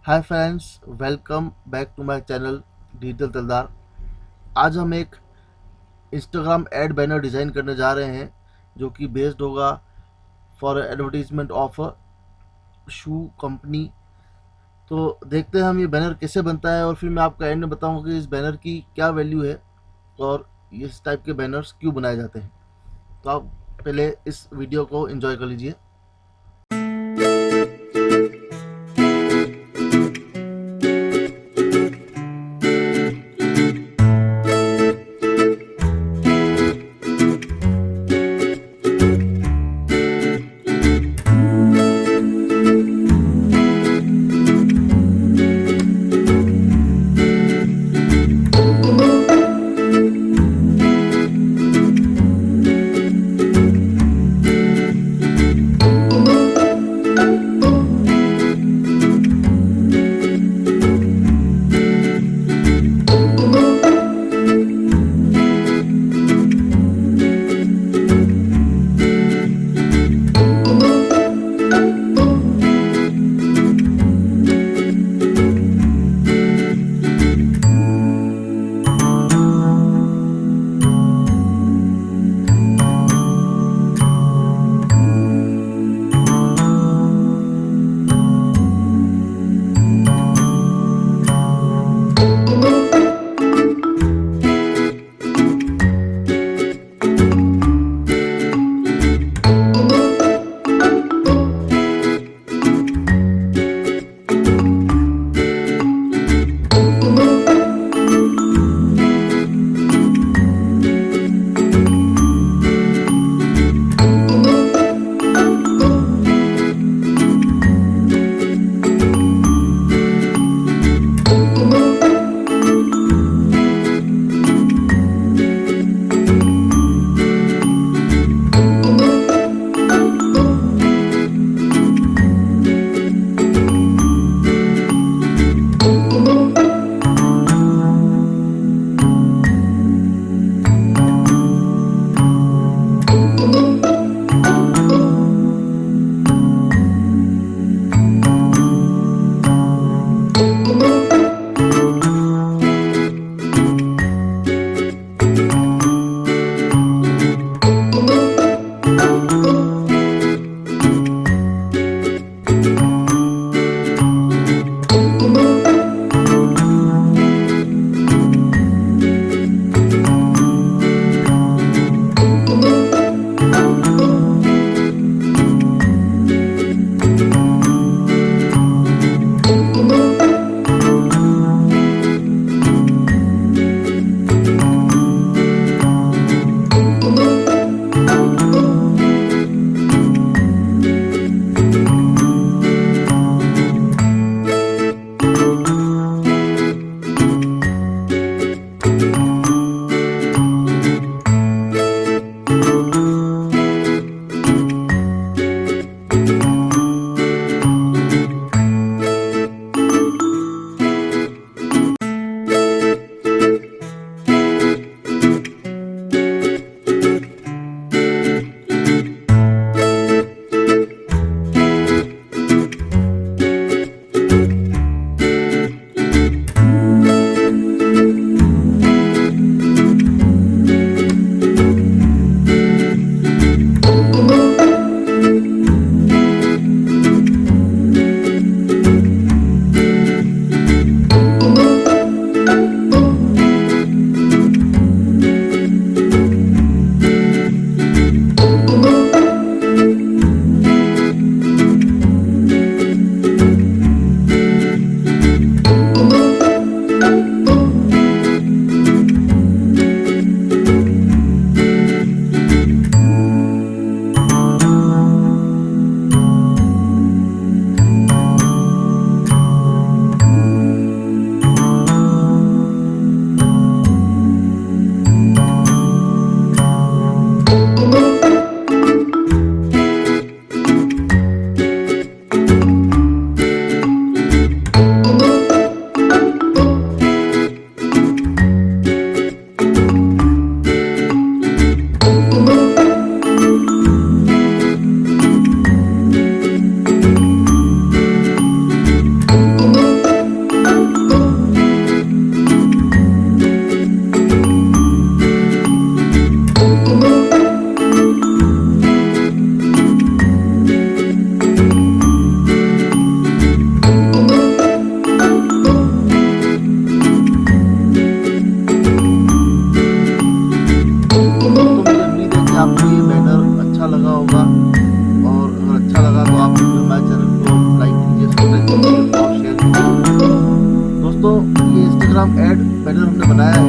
Hi friends, welcome back to my channel digital तलदार। आज हम एक इंस्टाग्राम एड बैनर डिज़ाइन करने जा रहे हैं जो कि बेस्ड होगा फॉर एडवर्टीजमेंट ऑफ अ शू कंपनी। तो देखते हैं हम ये बैनर कैसे बनता है और फिर मैं आपको एंड में बताऊंगा कि इस बैनर की क्या वैल्यू है और इस टाइप के बैनर्स क्यों बनाए जाते हैं। तो आप पहले इस वीडियो को एंजॉय कर लीजिए। करते हैं तो आप शेयर कीजिए। दोस्तों, ये इंस्टाग्राम एड बैनर हमने बनाया है